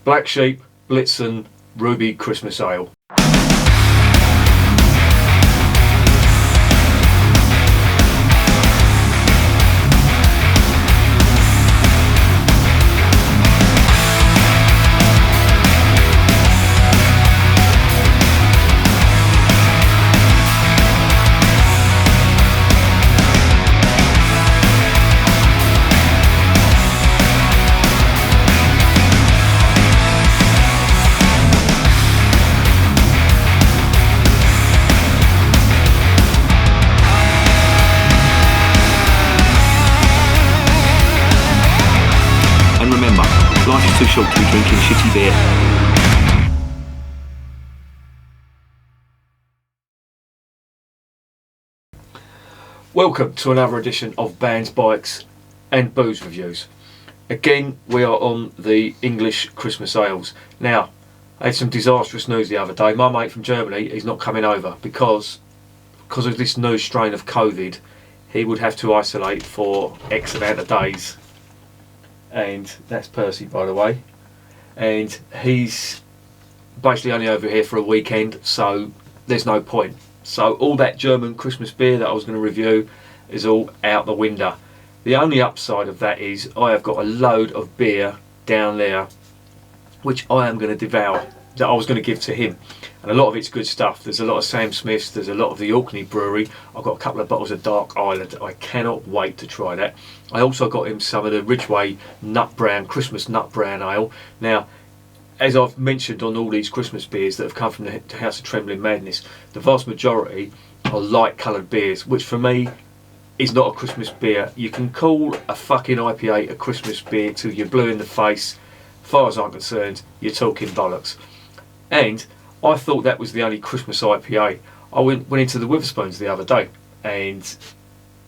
Black Sheep, Blitzen, Ruby Christmas Ale. Life is too short to be drinking shitty beer. Welcome to another edition of Bands, Bikes and Booze Reviews. Again, we are on the English Christmas ales. Now, I had some disastrous news the other day. My mate from Germany is not coming over because of this new strain of COVID. He would have to isolate for X amount of days. And that's Percy, by the way, and he's basically only over here for a weekend, so there's no point. So all that German Christmas beer that I was going to review is all out the window. The only upside of that is I have got a load of beer down there which I am going to devour, that I was going to give to him, and a lot of it's good stuff. There's a lot of Sam Smith's, there's a lot of the Orkney Brewery. I've got a couple of bottles of Dark Island. I cannot wait to try that. I also got him some of the Ridgway Christmas Nut Brown Ale. Now, as I've mentioned on all these Christmas beers that have come from the House of Trembling Madness, the vast majority are light coloured beers, which for me is not a Christmas beer. You can call a fucking IPA a Christmas beer till you're blue in the face. As far as I'm concerned, you're talking bollocks. And I thought that was the only Christmas IPA. I went into the Witherspoons the other day, and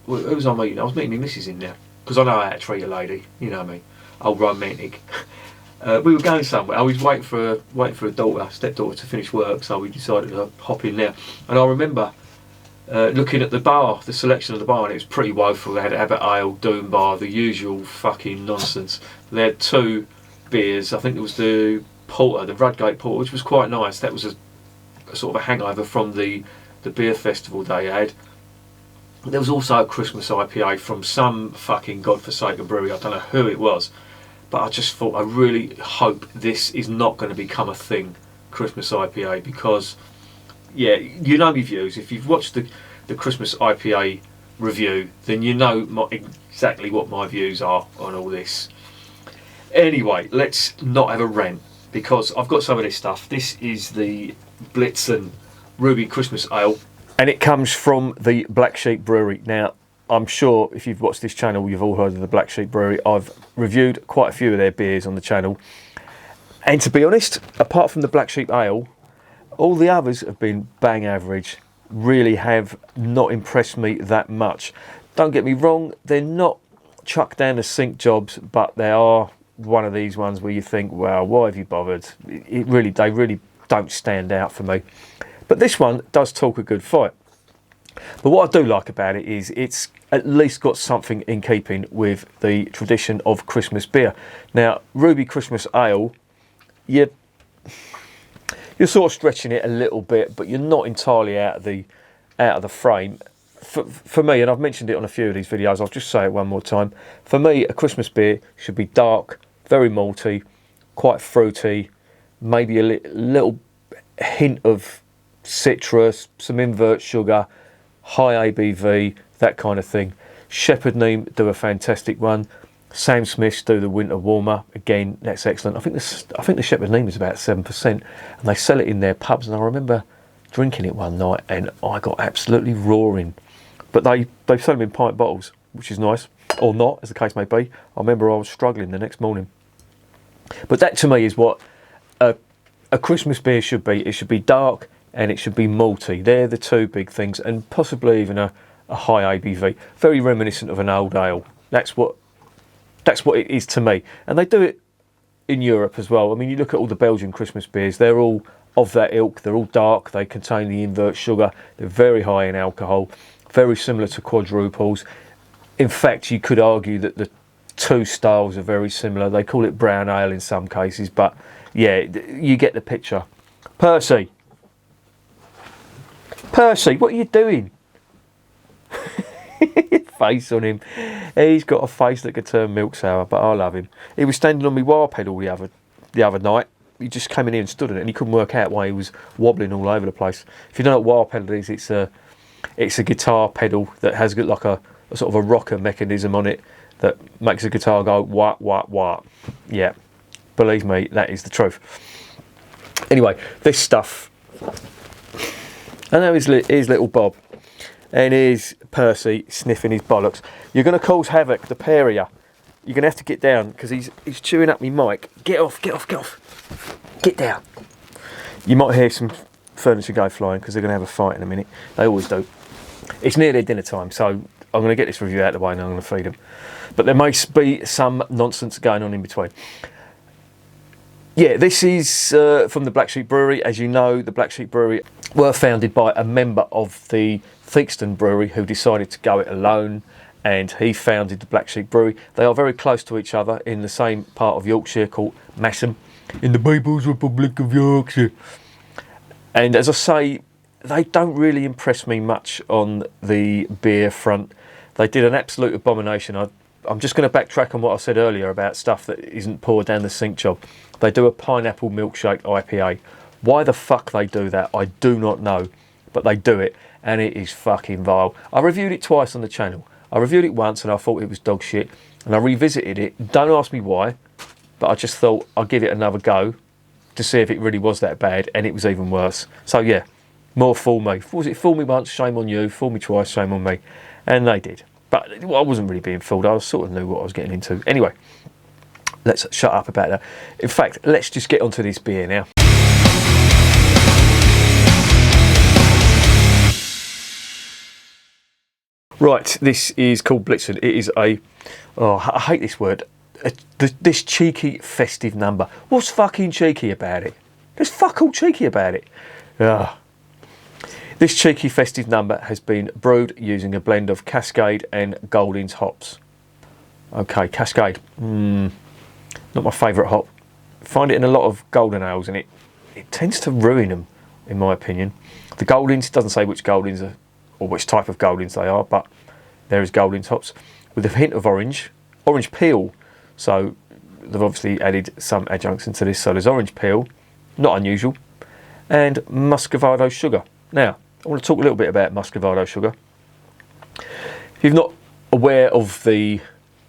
who was I meeting? I was meeting Mrs. in there, because I know how to treat a lady, you know me, old romantic. We were going somewhere. I was waiting for a stepdaughter to finish work, so we decided to hop in there. And I remember looking at the bar, the selection of the bar, and it was pretty woeful. They had Abbott Ale, Doom Bar, the usual fucking nonsense. They had two beers. I think it was the Porter, the Rudgate Porter, which was quite nice. That was a sort of a hangover from the beer festival they had. There was also a Christmas IPA from some fucking godforsaken brewery. I don't know who it was, but I just thought, I really hope this is not going to become a thing, Christmas IPA, because, yeah, you know my views. If you've watched the Christmas IPA review, then you know exactly what my views are on all this. Anyway, let's not have a rant, because I've got some of this stuff. This is the Blitzen Ruby Christmas Ale, and it comes from the Black Sheep Brewery. Now, I'm sure if you've watched this channel, you've all heard of the Black Sheep Brewery. I've reviewed quite a few of their beers on the channel, and to be honest, apart from the Black Sheep Ale, all the others have been bang average. Really have not impressed me that much. Don't get me wrong, they're not chuck down the sink jobs, but they are one of these ones where you think, wow, why have you bothered? They really don't stand out for me. But this one does talk a good fight. But what I do like about it is it's at least got something in keeping with the tradition of Christmas beer. Now, Ruby Christmas Ale, you're sort of stretching it a little bit, but you're not entirely out of the frame. For me, and I've mentioned it on a few of these videos, I'll just say it one more time. For me, a Christmas beer should be dark, very malty, quite fruity, maybe a little hint of citrus, some invert sugar, high ABV, that kind of thing. Shepherd Neame do a fantastic one. Sam Smith's do the winter warmer. Again, that's excellent. I think the Shepherd Neame is about 7%, and they sell it in their pubs. And I remember drinking it one night, and I got absolutely roaring. But they sell them in pint bottles, which is nice, or not, as the case may be. I remember I was struggling the next morning. But that to me is what a Christmas beer should be. It should be dark and it should be malty. They're the two big things, and possibly even a high ABV. Very reminiscent of an old ale. That's what it is to me. And they do it in Europe as well. I mean, you look at all the Belgian Christmas beers, they're all of that ilk. They're all dark, they contain the invert sugar, they're very high in alcohol, very similar to quadruples. In fact, you could argue that the two styles are very similar. They call it brown ale in some cases, but Yeah, you get the picture. Percy, what are you doing? Face on him. He's got a face that could turn milk sour, but I love him. He was standing on my wah pedal the other night. He just came in here and stood on it, and he couldn't work out why he was wobbling all over the place. If you don't know what wah pedal is, it's a guitar pedal that has got like a sort of a rocker mechanism on it that makes the guitar go wah wah wah. Yeah, believe me, that is the truth. Anyway, this stuff. I know here's little Bob, and here's Percy sniffing his bollocks. You're going to cause havoc, the pair of you. You're going to have to get down because he's chewing up my mic. Get off. Get down. You might hear some furniture go flying because they're going to have a fight in a minute. They always do. It's nearly dinner time, so I'm going to get this review out of the way and I'm going to feed them. But there may be some nonsense going on in between. Yeah, this is from the Black Sheep Brewery. As you know, the Black Sheep Brewery were founded by a member of the Theakston Brewery who decided to go it alone, and he founded the Black Sheep Brewery. They are very close to each other in the same part of Yorkshire called Masham, in the People's Republic of Yorkshire. And as I say, they don't really impress me much on the beer front. They did an absolute abomination. I'm just going to backtrack on what I said earlier about stuff that isn't poured down the sink job. They do a pineapple milkshake IPA. Why the fuck they do that, I do not know. But they do it, and it is fucking vile. I reviewed it twice on the channel. I reviewed it once, and I thought it was dog shit. And I revisited it. Don't ask me why, but I just thought I'll give it another go to see if it really was that bad, and it was even worse. So yeah, more fool me. Was it fool me once, shame on you. Fool me twice, shame on me. And they did. But I wasn't really being fooled. I sort of knew what I was getting into. Anyway, let's shut up about that. In fact, let's just get onto this beer now. Right, this is called Blitzen. It is I hate this word. This cheeky festive number. What's fucking cheeky about it? There's fuck all cheeky about it. This cheeky festive number has been brewed using a blend of Cascade and Goldings hops. Okay, Cascade. Not my favourite hop. Find it in a lot of golden ales, and it tends to ruin them, in my opinion. The Goldings, doesn't say which Goldings are, or which type of Goldings they are, but there is Goldings hops with a hint of orange peel. So they've obviously added some adjuncts into this. So there's orange peel, not unusual, and muscovado sugar. Now, I want to talk a little bit about muscovado sugar. If you're not aware of the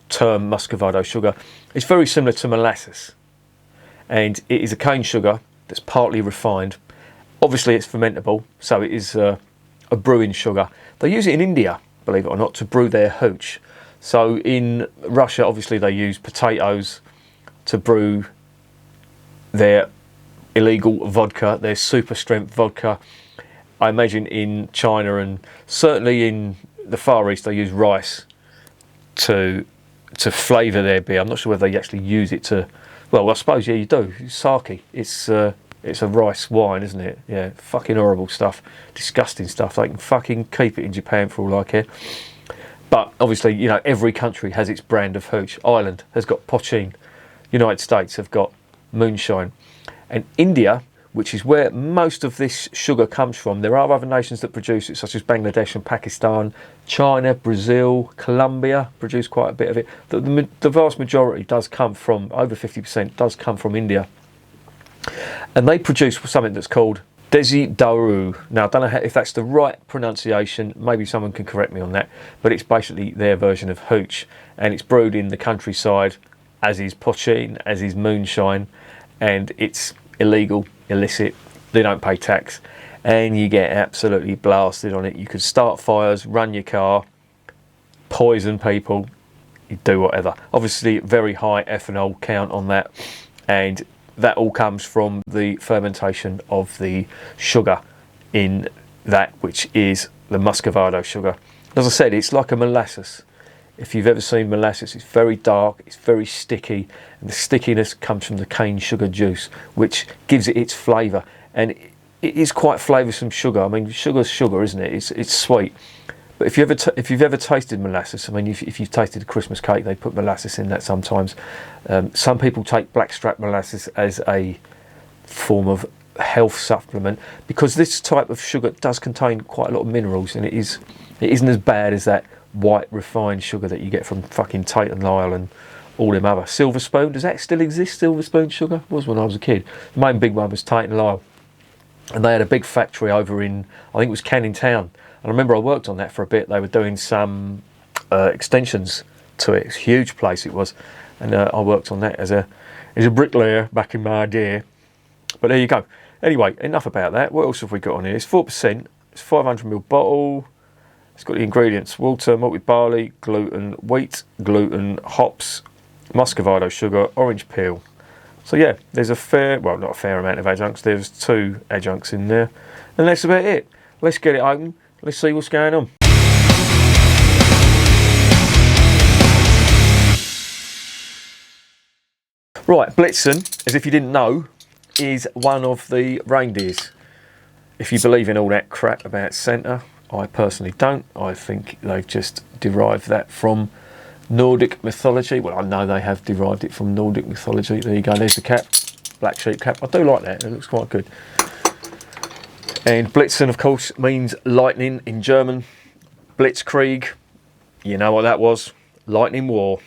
term muscovado sugar, it's very similar to molasses, and it is a cane sugar that's partly refined. Obviously it's fermentable, so it is a brewing sugar. They use it in India, believe it or not, to brew their hooch. So in Russia, obviously they use potatoes to brew their illegal vodka, their super strength vodka. I imagine in China and certainly in the Far East they use rice to flavour their beer. I'm not sure whether they actually use it to, well, I suppose, yeah, you do. Sake. It's a rice wine, isn't it? Yeah, fucking horrible stuff. Disgusting stuff. They can fucking keep it in Japan for all I care. But obviously, you know, every country has its brand of hooch. Ireland has got pochine. United States have got moonshine. And India, which is where most of this sugar comes from, there are other nations that produce it, such as Bangladesh and Pakistan. China, Brazil, Colombia produce quite a bit of it. The vast majority does come from, over 50% does come from India. And they produce something that's called Desi Daru. Now, I don't know if that's the right pronunciation. Maybe someone can correct me on that. But it's basically their version of hooch. And it's brewed in the countryside, as is pochine, as is moonshine. And it's illegal, illicit. They don't pay tax. And you get absolutely blasted on it. You could start fires, run your car, poison people. You do whatever. Obviously, very high ethanol count on that. And that all comes from the fermentation of the sugar in that, which is the muscovado sugar. As I said, it's like a molasses. If you've ever seen molasses, it's very dark, it's very sticky, and the stickiness comes from the cane sugar juice, which gives it its flavour. And it is quite flavoursome sugar. I mean, sugar's sugar, isn't it? It's sweet. But if you've ever tasted molasses, I mean, if you've tasted a Christmas cake, they put molasses in that sometimes. Some people take blackstrap molasses as a form of health supplement because this type of sugar does contain quite a lot of minerals, and it isn't as bad as that white refined sugar that you get from fucking Tate and Lyle and all them other. Silver Spoon, does that still exist? Silver Spoon sugar? It was when I was a kid. The main big one was Tate and Lyle, and they had a big factory over in, I think it was Canning Town. And I remember I worked on that for a bit. They were doing some extensions to it. It's a huge place it was, and I worked on that as a bricklayer back in my day. But there you go. Anyway, enough about that. What else have we got on here? It's 4%. It's 500ml bottle. It's got the ingredients: water, malted barley, gluten, wheat, gluten, hops, muscovado sugar, orange peel. So yeah, there's not a fair amount of adjuncts. There's 2 adjuncts in there, and that's about it. Let's get it open. Let's see what's going on. Right, Blitzen, as if you didn't know, is one of the reindeers. If you believe in all that crap about Santa, I personally don't. I think they've just derived that from Nordic mythology. Well, I know they have derived it from Nordic mythology. There you go, there's the cap, black sheep cap. I do like that, it looks quite good. And Blitzen, of course, means lightning in German. Blitzkrieg, you know what that was. Lightning War.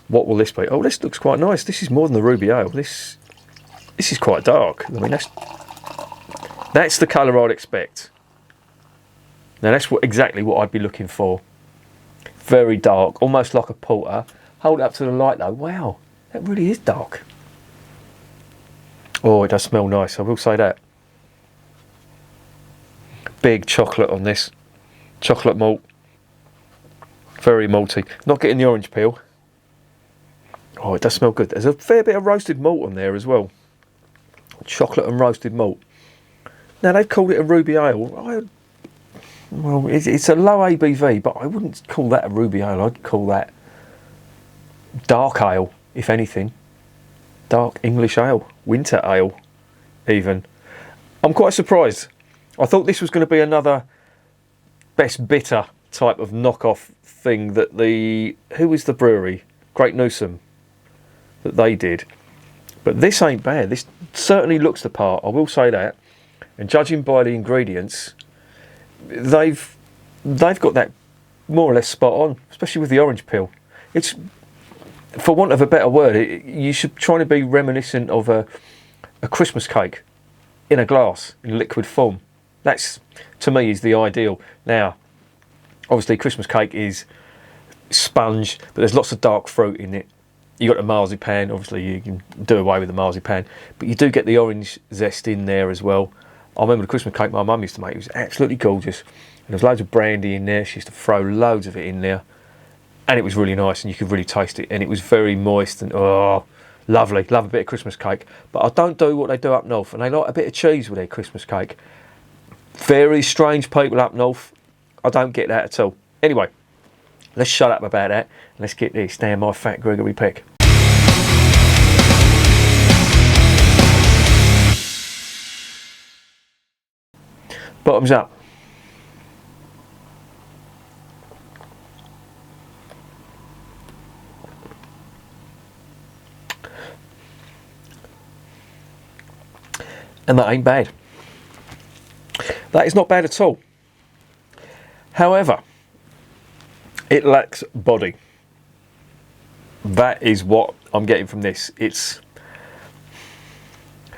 What will this be? Oh, this looks quite nice. This is more than the ruby ale. This is quite dark. I mean, that's the colour I'd expect. Now, that's exactly what I'd be looking for. Very dark, almost like a porter. Hold it up to the light, though. Wow, that really is dark. Oh, it does smell nice, I will say that. Big chocolate on this. Chocolate malt. Very malty. Not getting the orange peel. Oh, it does smell good. There's a fair bit of roasted malt on there as well. Chocolate and roasted malt. Now, they've called it a ruby ale. Well, it's a low ABV, but I wouldn't call that a ruby ale. I'd call that dark ale, if anything. Dark English ale. Winter ale, even. I'm quite surprised. I thought this was going to be another Best Bitter type of knockoff thing that who was the brewery? Great Newsom, that they did. But this ain't bad. This certainly looks the part, I will say that. And judging by the ingredients, they've got that more or less spot on, especially with the orange peel. It's, for want of a better word, you should try to be reminiscent of a Christmas cake in a glass, in liquid form. That's, to me, is the ideal. Now, obviously, Christmas cake is sponge, but there's lots of dark fruit in it. You got the marzipan. Obviously, you can do away with the marzipan, but you do get the orange zest in there as well. I remember the Christmas cake my mum used to make. It was absolutely gorgeous, and there was loads of brandy in there. She used to throw loads of it in there, and it was really nice, and you could really taste it, and it was very moist and lovely. Love a bit of Christmas cake, but I don't do what they do up north, and they like a bit of cheese with their Christmas cake. Very strange people up north. I don't get that at all. Anyway, let's shut up about that, and let's get this down my fat Gregory Peck. Bottoms up. And that ain't bad. That is not bad at all. However, it lacks body. That is what I'm getting from this.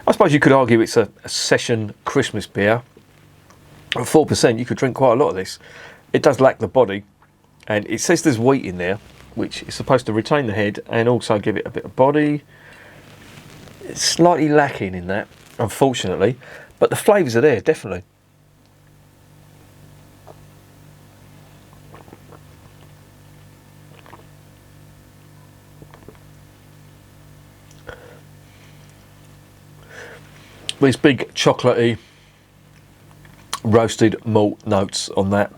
I suppose you could argue it's a session Christmas beer. At 4%, you could drink quite a lot of this. It does lack the body, and it says there's wheat in there, which is supposed to retain the head and also give it a bit of body. It's slightly lacking in that, unfortunately, but the flavours are there, definitely. These big chocolatey roasted malt notes on that,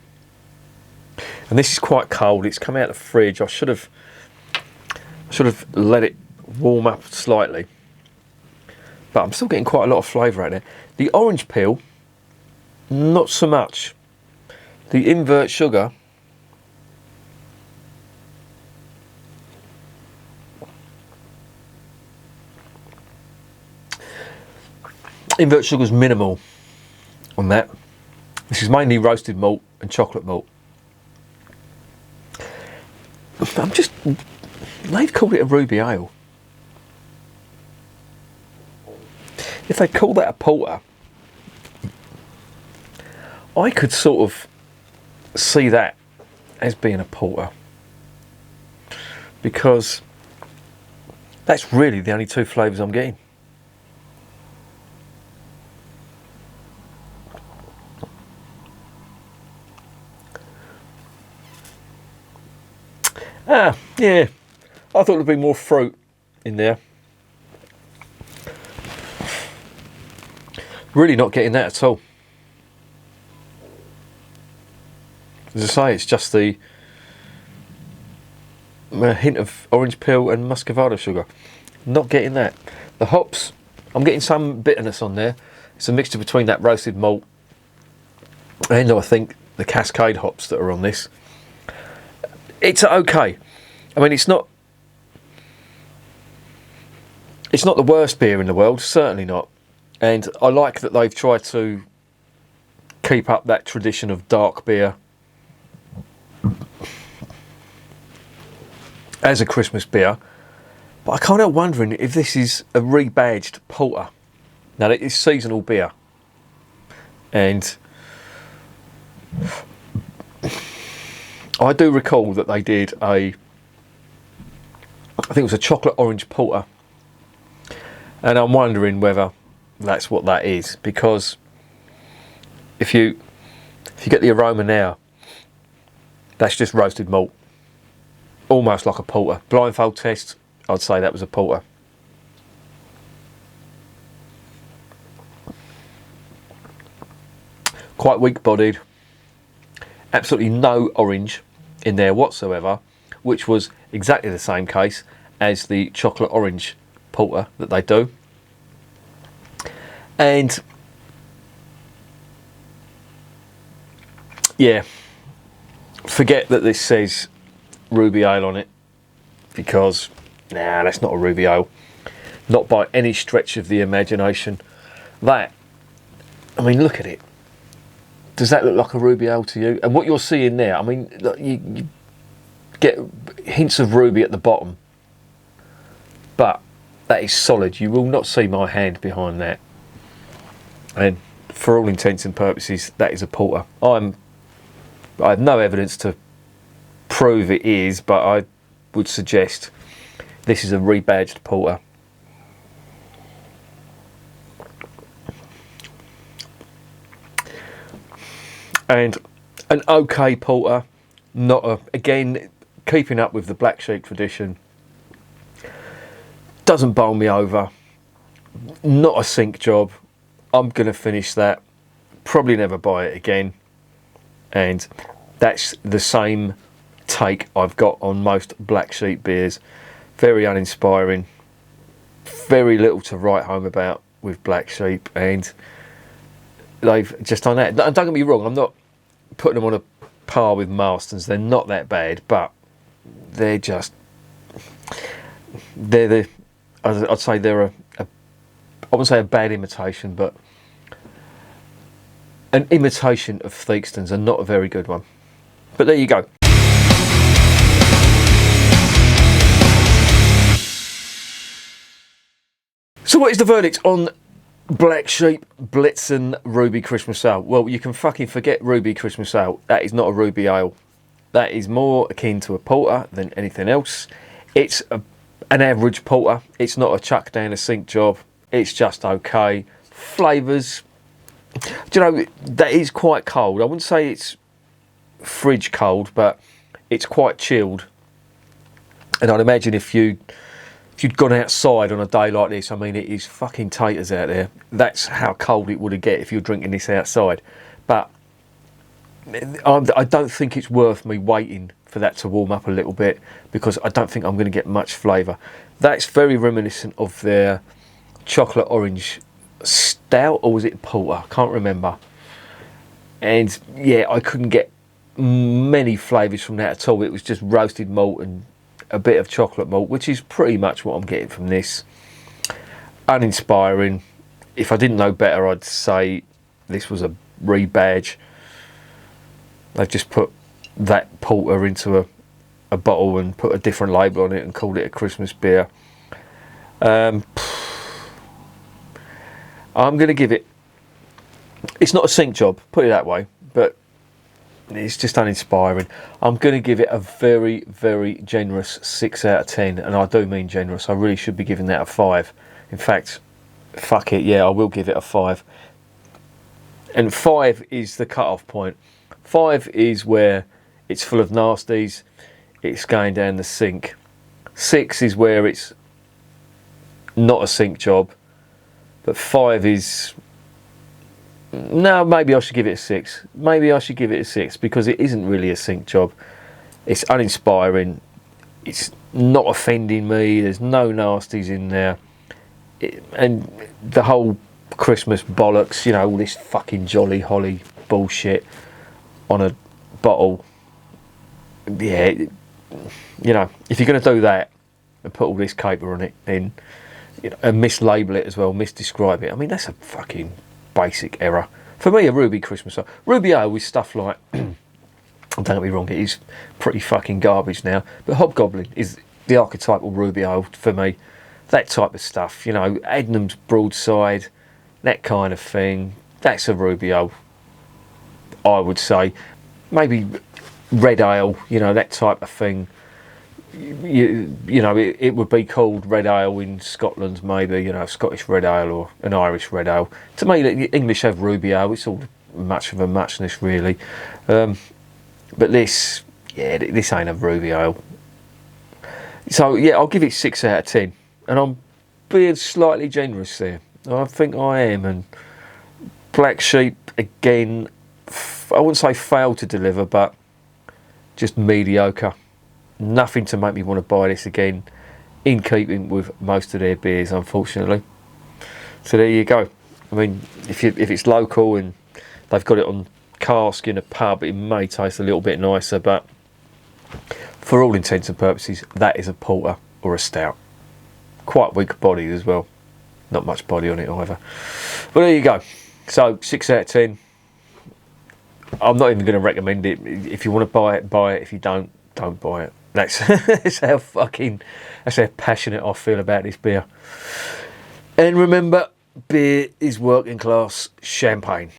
and this is quite cold. It's come out of the fridge. I should have let it warm up slightly, but I'm still getting quite a lot of flavour out there. The orange peel, not so much. The invert sugar is minimal on that. This is mainly roasted malt and chocolate malt. They've called it a ruby ale. If they call that a porter, I could sort of see that as being a porter, because that's really the only two flavours I'm getting. Yeah, I thought there'd be more fruit in there. Really not getting that at all. As I say, it's just the hint of orange peel and muscovado sugar. Not getting that. The hops, I'm getting some bitterness on there. It's a mixture between that roasted malt and I think the Cascade hops that are on this. It's okay. I mean, it's not the worst beer in the world, certainly not. And I like that they've tried to keep up that tradition of dark beer as a Christmas beer. But I can't help wondering if this is a rebadged porter. Now, it is seasonal beer. And I do recall that they did I think it was a chocolate orange porter, and I'm wondering whether that's what that is, because if you get the aroma now, that's just roasted malt, almost like a porter. Blindfold test, I'd say that was a porter. Quite weak bodied, absolutely no orange in there whatsoever, which was exactly the same case as the chocolate orange porter that they do. And yeah, forget that this says ruby ale on it, because that's not a ruby ale, not by any stretch of the imagination. I mean, look at it. Does that look like a ruby ale to you? And what you're seeing there, I mean, look, you get hints of ruby at the bottom, but that is solid. You will not see my hand behind that. And for all intents and purposes, that is a porter. I have no evidence to prove it is, but I would suggest this is a rebadged porter. And an okay porter, again, keeping up with the Black Sheep tradition. Doesn't bowl me over. Not a sink job. I'm going to finish that. Probably never buy it again. And that's the same take I've got on most Black Sheep beers. Very uninspiring. Very little to write home about with Black Sheep. And they've just done that. Don't get me wrong, I'm not putting them on a par with Marston's. They're not that bad, but they're I'd say they're I wouldn't say a bad imitation, but an imitation of Theakston's, and not a very good one. But there you go. So what is the verdict on Black Sheep Blitzen Ruby Christmas Ale? Well, you can fucking forget Ruby Christmas Ale. That is not a ruby ale. That is more akin to a porter than anything else. It's an average porter. It's not a chuck down a sink job. It's just okay. Flavours, do you know, that is quite cold. I wouldn't say it's fridge cold, but it's quite chilled. And I'd imagine if you'd gone outside on a day like this, I mean, it is fucking taters out there. That's how cold it would get if you were drinking this outside. But I don't think it's worth me waiting for that to warm up a little bit, because I don't think I'm going to get much flavour. That's very reminiscent of their chocolate orange stout, or was it porter? I can't remember. And yeah, I couldn't get many flavours from that at all. It was just roasted malt and a bit of chocolate malt, which is pretty much what I'm getting from this. Uninspiring. If I didn't know better, I'd say this was a rebadge. They've just put that porter into a bottle and put a different label on it and called it a Christmas beer. I'm going to give it, it's not a sink job, put it that way, but it's just uninspiring. I'm going to give it a very, very generous 6 out of 10, and I do mean generous. I really should be giving that a 5. In fact, fuck it, yeah, I will give it a 5. And 5 is the cut-off point. 5 is where it's full of nasties, it's going down the sink. 6 is where it's not a sink job, but 5 is... No, maybe I should give it a 6. Maybe I should give it a 6 because it isn't really a sink job. It's uninspiring. It's not offending me. There's no nasties in there. And the whole Christmas bollocks, you know, all this fucking jolly holly bullshit on a bottle. Yeah, you know, if you're going to do that and put all this caper on it, then, you know, and mislabel it as well, misdescribe it. I mean, that's a fucking basic error. For me, a Ruby Christmas ale. Ruby ale is stuff like, don't get me wrong, it is pretty fucking garbage now, but Hobgoblin is the archetypal Ruby ale for me. That type of stuff, you know, Adnam's Broadside, that kind of thing. That's a Ruby ale, I would say. Maybe red ale, you know, that type of thing. You know, it would be called red ale in Scotland, maybe, you know, Scottish red ale or an Irish red ale. To me, the English have ruby ale. It's all much of a muchness, really. But this, yeah, this ain't a ruby ale. So, yeah, I'll give it 6 out of 10. And I'm being slightly generous there. I think I am. And Black Sheep, again, I wouldn't say failed to deliver, but just mediocre. Nothing to make me want to buy this again, in keeping with most of their beers, unfortunately. So there you go. I mean, if it's local and they've got it on cask in a pub, it may taste a little bit nicer, but for all intents and purposes, that is a porter or a stout. Quite weak bodied as well. Not much body on it either. But there you go. So 6 out of 10. I'm not even going to recommend it. If you want to buy it, buy it. If you don't buy it. That's how passionate I feel about this beer. And remember, beer is working class champagne.